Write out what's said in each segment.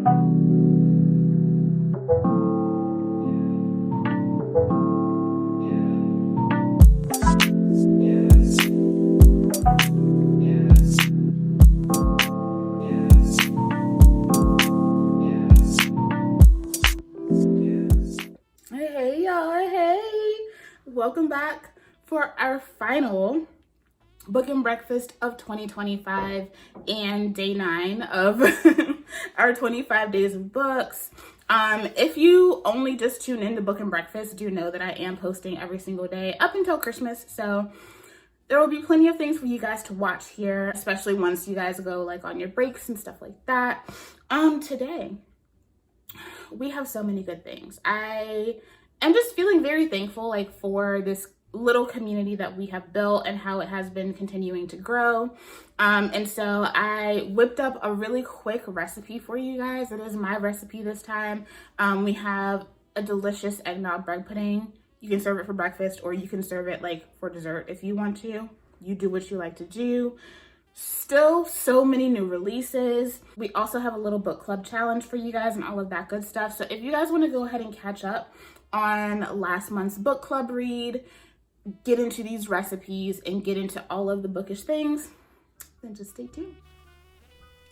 Hey y'all, hey! Welcome back for our final book and breakfast of 2025 and day 9 of our 25 days of books. If you only just tune in to book and breakfast, do know that I am posting every single day up until Christmas, so there will be plenty of things for you guys to watch here, especially once you guys go like on your breaks and stuff like that. Today we have so many good things. I am just feeling very thankful like for this little community that we have built and how it has been continuing to grow. And so I whipped up a really quick recipe for you guys. It is my recipe this time. We have a delicious eggnog bread pudding. You can serve it for breakfast or you can serve it like for dessert if you want to. You do what you like to do. Still so many new releases. We also have a little book club challenge for you guys and all of that good stuff. So if you guys want to go ahead and catch up on last month's book club read, get into these recipes and get into all of the bookish things, then just stay tuned.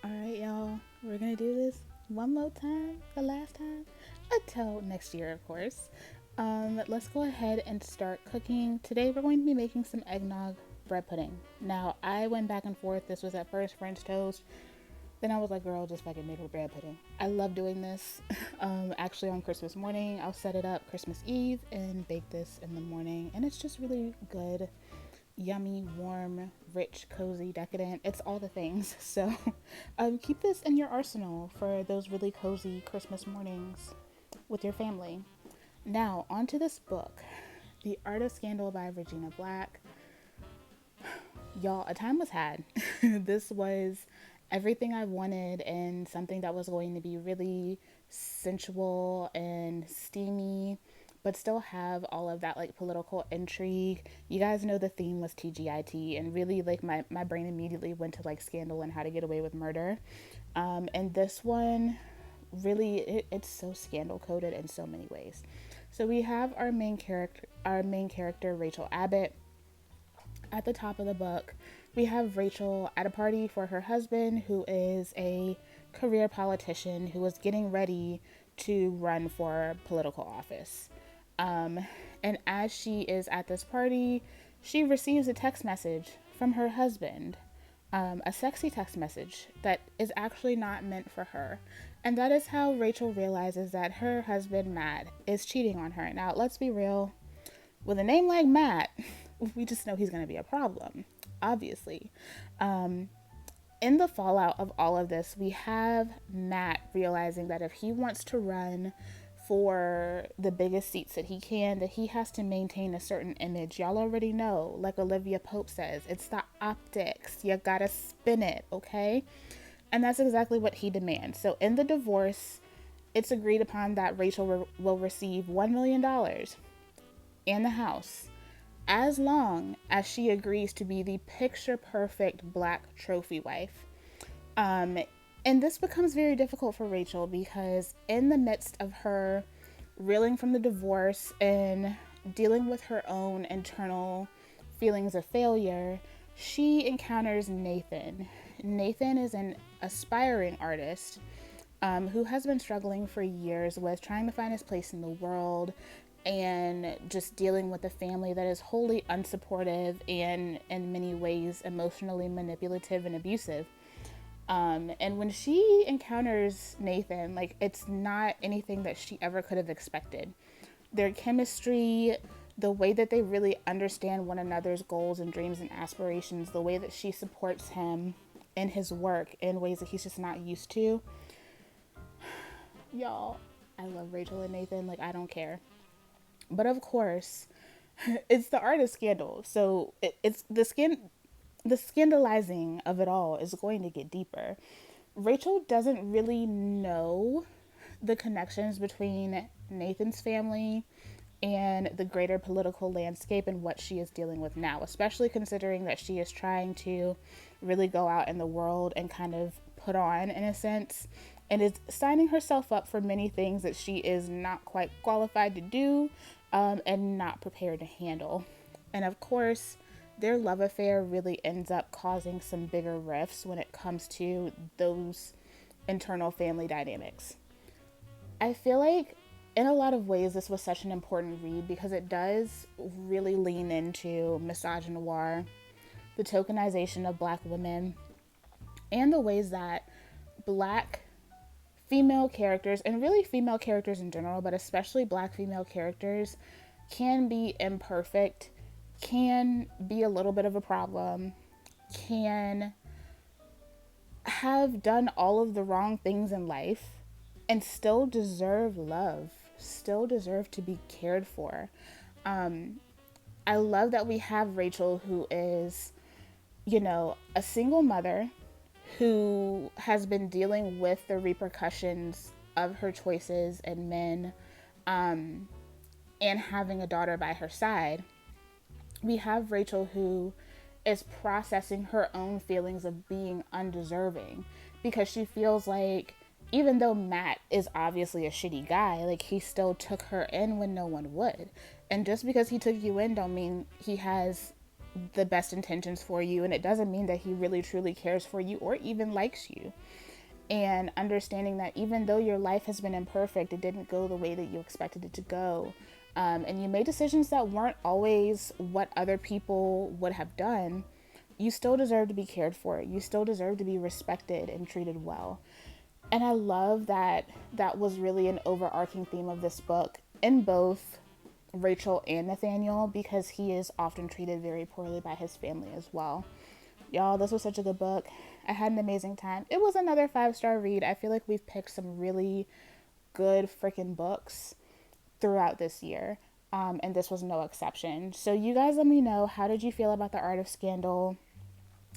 All right, y'all, we're gonna do this one more time, the last time, until next year, of course. Let's go ahead and start cooking. Today we're going to be making some eggnog bread pudding. Now, I went back and forth. This was at first French toast. Then I was like, girl, just fucking make a bread pudding. I love doing this. Actually on Christmas morning, I'll set it up Christmas Eve and bake this in the morning. And it's just really good, yummy, warm, rich, cozy, decadent. It's all the things. So keep this in your arsenal for those really cozy Christmas mornings with your family. Now, onto this book, The Art of Scandal by Regina Black. Y'all, a time was had. This was everything I wanted and something that was going to be really sensual and steamy, but still have all of that like political intrigue. You guys know the theme was TGIT, and really like my brain immediately went to like scandal and how to get away with murder. And this one really, it's so scandal coded in so many ways. So we have our main character Rachel Abbott. At the top of the book, we have Rachel at a party for her husband, who is a career politician who is getting ready to run for political office. And as she is at this party, she receives a text message from her husband, a sexy text message that is actually not meant for her. And that is how Rachel realizes that her husband, Matt, is cheating on her. Now, let's be real. With a name like Matt, we just know he's going to be a problem, obviously. In the fallout of all of this, we have Matt realizing that if he wants to run for the biggest seats that he can, that he has to maintain a certain image. Y'all already know, like Olivia Pope says, it's the optics. You gotta spin it, okay? And that's exactly what he demands. So in the divorce, it's agreed upon that Rachel will receive $1 million and the house, as long as she agrees to be the picture-perfect black trophy wife. And this becomes very difficult for Rachel because in the midst of her reeling from the divorce and dealing with her own internal feelings of failure, she encounters Nathan. Nathan is an aspiring artist who has been struggling for years with trying to find his place in the world and just dealing with a family that is wholly unsupportive and in many ways emotionally manipulative and abusive. And when she encounters Nathan, like, it's not anything that she ever could have expected. Their chemistry, the way that they really understand one another's goals and dreams and aspirations, the way that she supports him in his work in ways that he's just not used to. Y'all, I love Rachel and Nathan. Like, I don't care. But of course, it's the art of scandal. So it's the scandalizing of it all is going to get deeper. Rachel doesn't really know the connections between Nathan's family and the greater political landscape and what she is dealing with now, especially considering that she is trying to really go out in the world and kind of put on, in a sense, and is signing herself up for many things that she is not quite qualified to do, and not prepared to handle. And of course, their love affair really ends up causing some bigger rifts when it comes to those internal family dynamics. I feel like in a lot of ways this was such an important read because it does really lean into misogynoir, the tokenization of Black women, and the ways that Black female characters, and really female characters in general, but especially Black female characters, can be imperfect, can be a little bit of a problem, can have done all of the wrong things in life and still deserve love, still deserve to be cared for. I love that we have Rachel, who is, a single mother who has been dealing with the repercussions of her choices and men, and having a daughter by her side. We have Rachel, who is processing her own feelings of being undeserving because she feels like, even though Matt is obviously a shitty guy, like, he still took her in when no one would. And just because he took you in don't mean he has the best intentions for you, and it doesn't mean that he really truly cares for you or even likes you. And understanding that even though your life has been imperfect, it didn't go the way that you expected it to go, and you made decisions that weren't always what other people would have done, you still deserve to be cared for. You still deserve to be respected and treated well. And I love that that was really an overarching theme of this book in both Rachel and Nathaniel, because he is often treated very poorly by his family as well. Y'all, this was such a good book. I had an amazing time. It was another 5-star read. I feel like we've picked some really good freaking books throughout this year, and this was no exception. So you guys let me know, how did you feel about The Art of Scandal?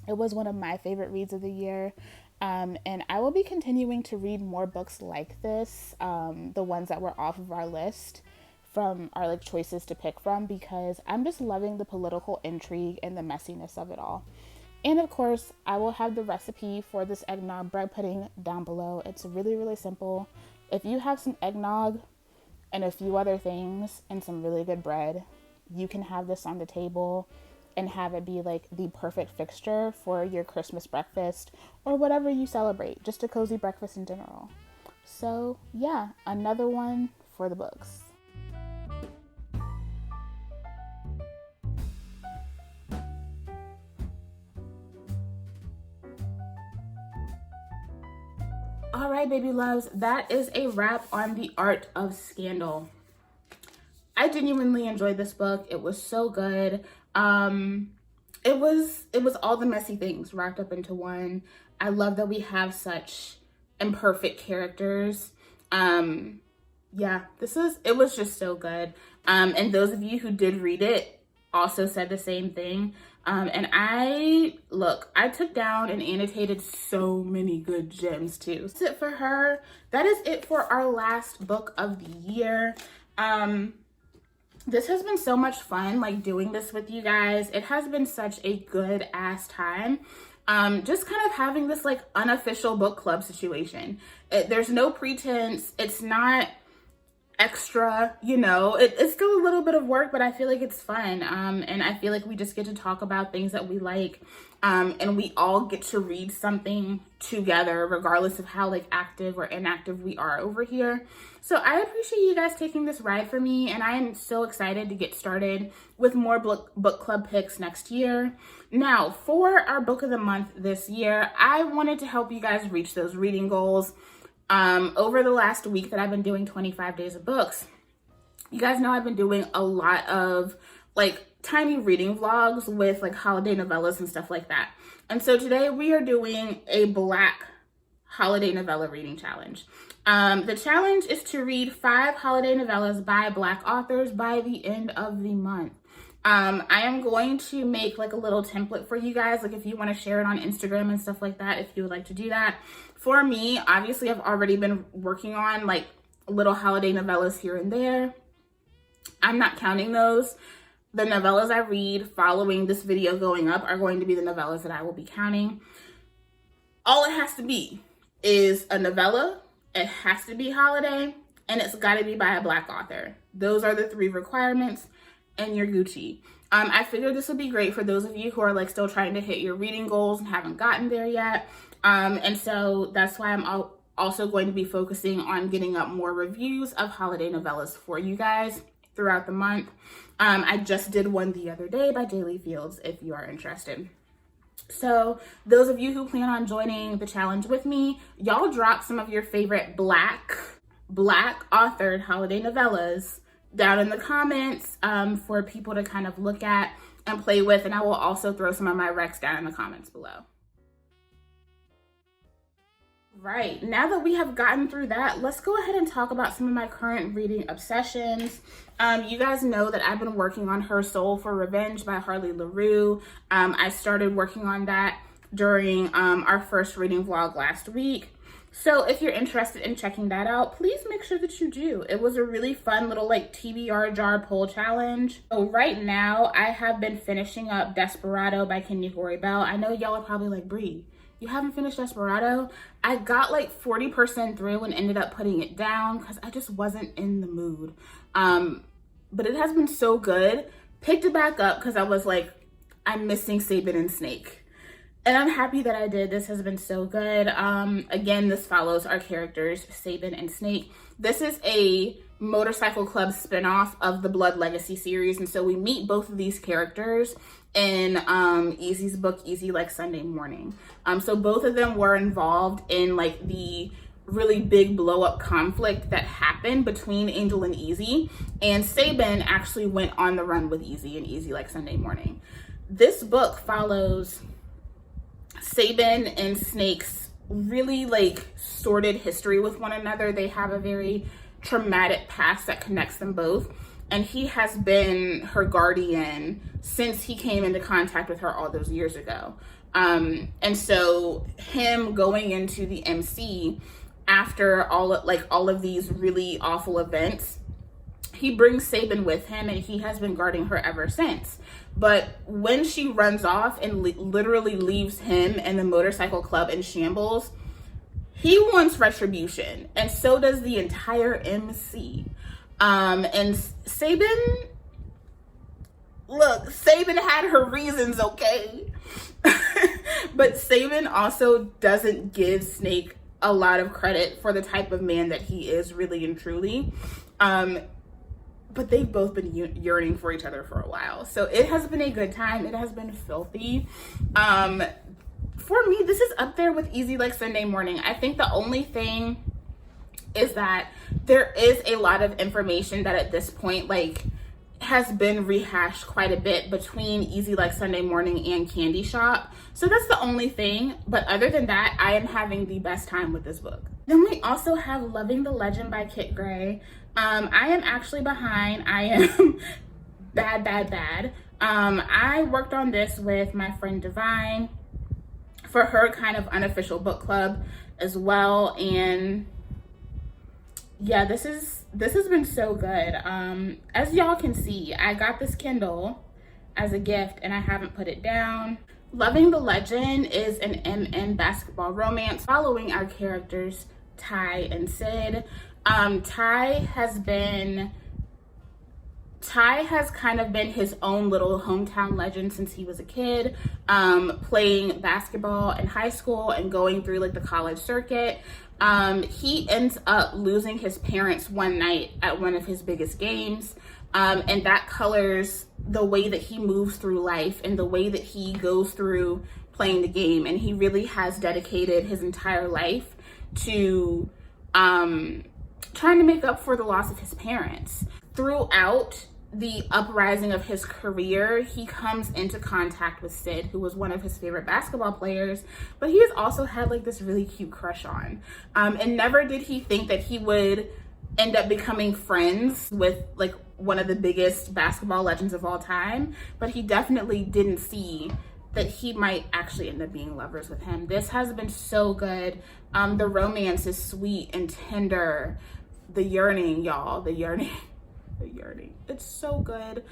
It was one of my favorite reads of the year. And I will be continuing to read more books like this, the ones that were off of our list from our choices to pick from, because I'm just loving the political intrigue and the messiness of it all. And of course, I will have the recipe for this eggnog bread pudding down below. It's really, really simple. If you have some eggnog and a few other things and some really good bread, you can have this on the table and have it be the perfect fixture for your Christmas breakfast or whatever you celebrate, just a cozy breakfast in general. So yeah, another one for the books. All right, baby loves, that is a wrap on The Art of Scandal. I genuinely enjoyed this book. It was so good. It was all the messy things wrapped up into one. I love that we have such imperfect characters. Yeah, it was just so good. And those of you who did read it also said the same thing. And I took down and annotated so many good gems too. That's it for her. That is it for our last book of the year. This has been so much fun, doing this with you guys. It has been such a good ass time. Just kind of having this unofficial book club situation. There's no pretense. It's not extra, it's still a little bit of work, but I feel like it's fun. And I feel like we just get to talk about things that we like. And we all get to read something together, regardless of how active or inactive we are over here. So I appreciate you guys taking this ride for me, and I am so excited to get started with more book club picks next year. Now, for our book of the month this year, I wanted to help you guys reach those reading goals. Over the last week that I've been doing 25 days of books, you guys know I've been doing a lot of tiny reading vlogs with holiday novellas and stuff like that. And so today we are doing a Black holiday novella reading challenge. The challenge is to read 5 holiday novellas by Black authors by the end of the month. I am going to make a little template for you guys, if you want to share it on Instagram and stuff like that, if you would like to do that. For me, obviously, I've already been working on little holiday novellas here and there. I'm not counting those. The novellas I read following this video going up are going to be the novellas that I will be counting. All it has to be is a novella it has to be holiday, and it's got to be by a Black author. Those are the 3 requirements, and you're Gucci. I figured this would be great for those of you who are like still trying to hit your reading goals and haven't gotten there yet. And so that's why I'm also going to be focusing on getting up more reviews of holiday novellas for you guys throughout the month. I just did one the other day by Daily Fields if you are interested. So those of you who plan on joining the challenge with me, y'all drop some of your favorite black authored holiday novellas down in the comments for people to kind of look at and play with. And I will also throw some of my recs down in the comments below. Right, now that we have gotten through that, let's go ahead and talk about some of my current reading obsessions. You guys know that I've been working on Her Soul for Revenge by Harley LaRue. I started working on that during our first reading vlog last week. So if you're interested in checking that out, please make sure that you do. It was a really fun little like TBR jar poll challenge. So right now I have been finishing up Desperado by Kenya Corey Bell. I know y'all are probably like, Bree, you haven't finished Desperado? I got like 40% through and ended up putting it down because I just wasn't in the mood. But it has been so good. Picked it back up because I was like, I'm missing Sabin and Snake. And I'm happy that I did. This has been so good. Again, this follows our characters, Sabin and Snake. This is a motorcycle club spinoff of the Blood Legacy series. And so we meet both of these characters in Easy's book, Easy Like Sunday Morning. So both of them were involved in like the really big blow up conflict that happened between Angel and Easy. And Sabin actually went on the run with Easy in Easy Like Sunday Morning. This book follows Sabin and Snake's really like sordid history with one another. They have a very traumatic past that connects them both. And he has been her guardian since he came into contact with her all those years ago. And so him going into the MC after all of these really awful events, he brings Sabin with him and he has been guarding her ever since. But when she runs off and literally leaves him and the motorcycle club in shambles, he wants retribution, and so does the entire MC. And Sabin, look, Sabin had her reasons, okay? But Sabin also doesn't give Snake a lot of credit for the type of man that he is, really and truly. But they've both been yearning for each other for a while. So it has been a good time. It has been filthy. For me, this is up there with Easy Like Sunday Morning. I think the only thing is that there is a lot of information that at this point, like, has been rehashed quite a bit between Easy Like Sunday Morning and Candy Shop. So that's the only thing. But other than that, I am having the best time with this book. Then we also have Loving the Legend by Kit Gray. I am actually behind. I am bad. I worked on this with my friend Divine for her kind of unofficial book club as well. And yeah, this has been so good. As y'all can see, I got this Kindle as a gift and I haven't put it down. Loving the Legend is an MM basketball romance following our characters Ty and Sid. Ty has kind of been his own little hometown legend since he was a kid, playing basketball in high school and going through like the college circuit. He ends up losing his parents one night at one of his biggest games, and that colors the way that he moves through life and the way that he goes through playing the game. And he really has dedicated his entire life to trying to make up for the loss of his parents. Throughout the uprising of his career, he comes into contact with Sid, who was one of his favorite basketball players, but he has also had like this really cute crush on. And never did he think that he would end up becoming friends with like one of the biggest basketball legends of all time, but he definitely didn't see that he might actually end up being lovers with him. This has been so good. The romance is sweet and tender. The yearning, y'all, the yearning. It's so good.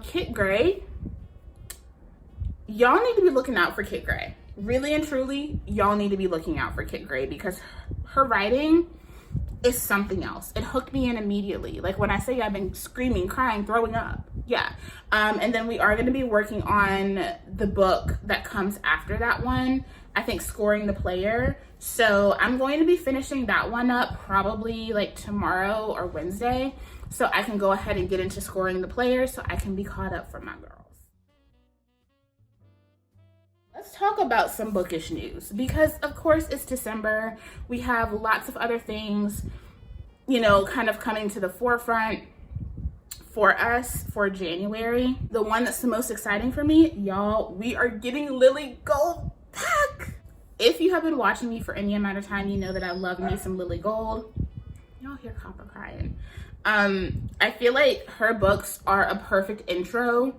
Kit Gray, y'all need to be looking out for Kit Gray. Really and truly, y'all need to be looking out for Kit Gray because her writing is something else. It hooked me in immediately. Like when I say I've been screaming, crying, throwing up. Yeah. And then we are going to be working on the book that comes after that one. I think Scoring the Player. So I'm going to be finishing that one up probably like tomorrow or Wednesday. So I can go ahead and get into Scoring the Player so I can be caught up for my girls. Let's talk about some bookish news because of course it's December. We have lots of other things, you know, kind of coming to the forefront for us for January. The one that's the most exciting for me, y'all, we are getting Lily Gold back. If you have been watching me for any amount of time, you know that I love me some Lily Gold. Y'all hear Copper crying. I feel like her books are a perfect intro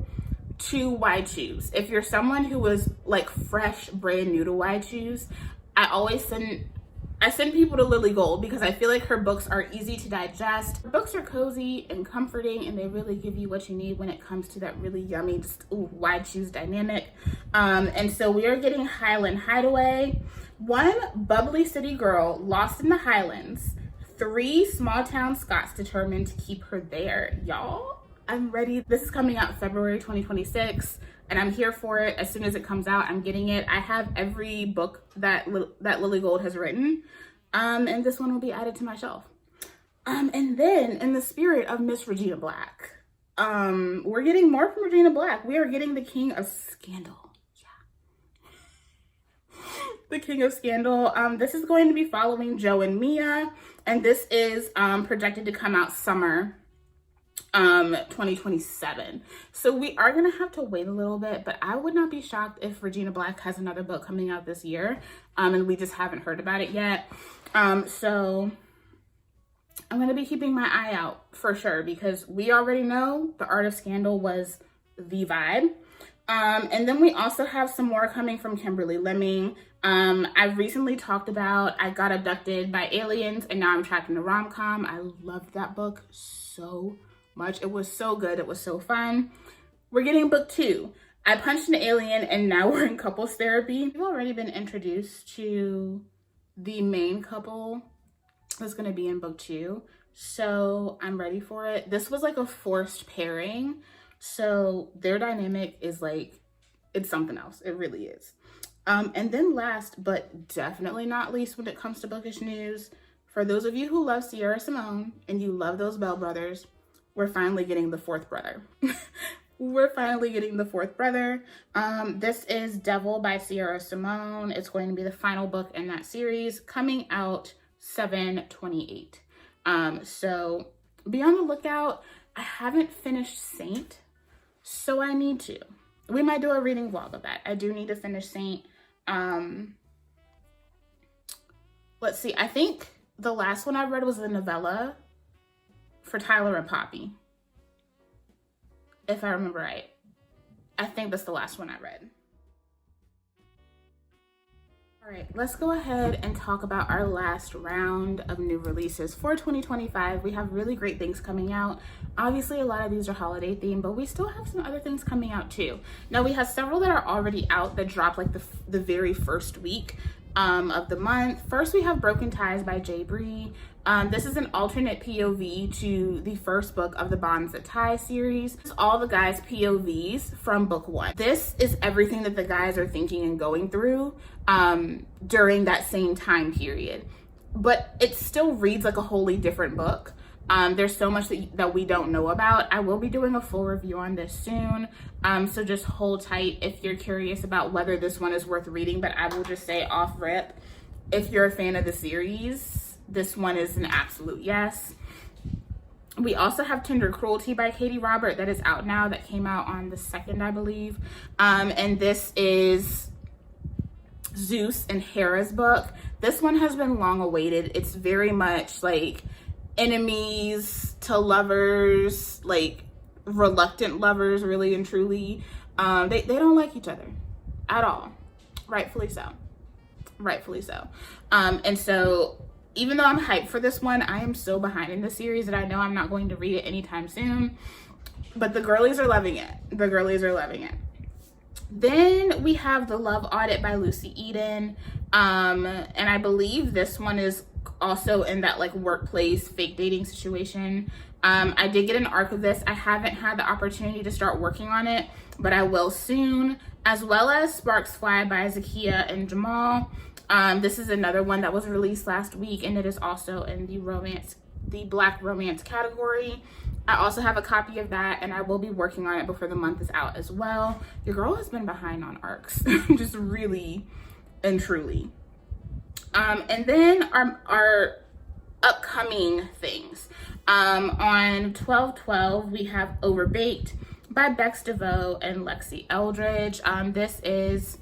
to Why Choose. If you're someone who was like fresh, brand new to Why Choose, I send people to Lily Gold because I feel like her books are easy to digest. Her books are cozy and comforting, and they really give you what you need when it comes to that really yummy, just Why Choose dynamic. And so we are getting Highland Hideaway, one bubbly city girl lost in the Highlands, 3 small town Scots determined to keep her there. Y'all, I'm ready. This is coming out February 2026, and I'm here for it. As soon as it comes out, I'm getting it. I have every book that Lily Gold has written, and this one will be added to my shelf. And then, in the spirit of Miss Regina Black, we're getting more from Regina Black. We are getting the King of Scandal. The King of Scandal. This is going to be following Joe and Mia, and this is projected to come out summer 2027. So we are gonna have to wait a little bit, but I would not be shocked if Regina Black has another book coming out this year, and we just haven't heard about it yet. So I'm gonna be keeping my eye out for sure because we already know The Art of Scandal was the vibe. And then we also have some more coming from Kimberly Lemming. I've recently talked about I Got Abducted by Aliens, and now I'm tracking the rom-com. I loved that book so much. It was so good. It was so fun. We're getting book 2. I Punched an Alien, and now we're in couples therapy. We've already been introduced to the main couple that's going to be in book 2. So I'm ready for it. This was like a forced pairing. So their dynamic is like, it's something else. It really is. And then last, but definitely not least when it comes to bookish news, for those of you who love Sierra Simone and you love those Bell brothers, we're finally getting the 4th brother. We're finally getting the 4th brother. This is Devil by Sierra Simone. It's going to be the final book in that series, coming out 7/28. So be on the lookout. I haven't finished Saint, so I need to. We might do a reading vlog of that. I do need to finish Saint. Let's see. I think the last one I read was the novella for Tyler and Poppy, if I remember right. I think that's the last one I read. All right, let's go ahead and talk about our last round of new releases for 2025. We have really great things coming out. Obviously, a lot of these are holiday themed, but we still have some other things coming out too. Now, we have several that are already out that drop like the very first week of the month. First, we have Broken Ties by Jay Bree. This is an alternate POV to the first book of the Bonds That Tie series. It's all the guys' POVs from book 1. This is everything that the guys are thinking and going through during that same time period. But it still reads like a wholly different book. There's so much that we don't know about. I will be doing a full review on this soon. So just hold tight if you're curious about whether this one is worth reading. But I will just say off rip, if you're a fan of the series, this one is an absolute yes. We also have Tender Cruelty by Katie Robert that is out now. That came out on the 2nd, I believe. And this is Zeus and Hera's book. This one has been long awaited. It's very much like enemies to lovers, like reluctant lovers, really and truly. They don't like each other at all. Rightfully so. Rightfully so. And so even though I'm hyped for this one, I am so behind in the series that I know I'm not going to read it anytime soon. But the girlies are loving it. The girlies are loving it. Then we have The Love Audit by Lucy Eden. And I believe this one is also in that like workplace fake dating situation. I did get an arc of this. I haven't had the opportunity to start working on it, but I will soon, as well as Sparks Fly by Zakiya and Jamal. This is another one that was released last week, and it is also in the Black romance category. I also have a copy of that, and I will be working on it before the month is out as well. Your girl has been behind on arcs, just really and truly. And then our upcoming things. On 12/12, we have Overbaked by Bex DeVoe and Lexi Eldridge. This is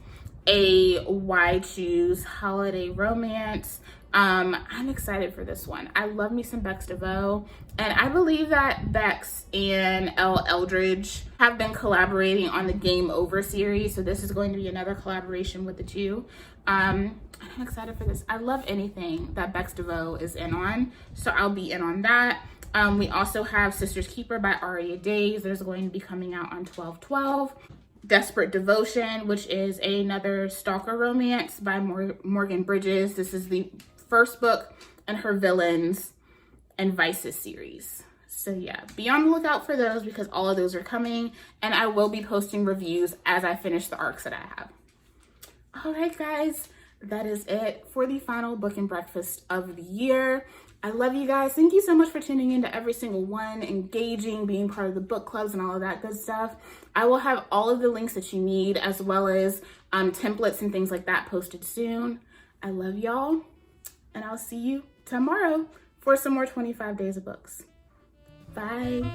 a Why Choose holiday romance. I'm excited for this one. I love me some Bex DeVoe, and I believe that Bex and L. Eldridge have been collaborating on the Game Over series, so this is going to be another collaboration with the two. I'm excited for this. I love anything that Bex DeVoe is in on, so I'll be in on that. We also have Sister's Keeper by Aria Days. There's going to be coming out on 12/12. Desperate Devotion, which is another stalker romance by Morgan Bridges. This is the first book in her Villains and Vices series. So yeah, be on the lookout for those because all of those are coming, and I will be posting reviews as I finish the arcs that I have. All right, guys, that is it for the final book and breakfast of the year. I love you guys. Thank you so much for tuning into every single one, engaging, being part of the book clubs and all of that good stuff. I will have all of the links that you need, as well as templates and things like that posted soon. I love y'all, and I'll see you tomorrow for some more 25 Days of Books. Bye.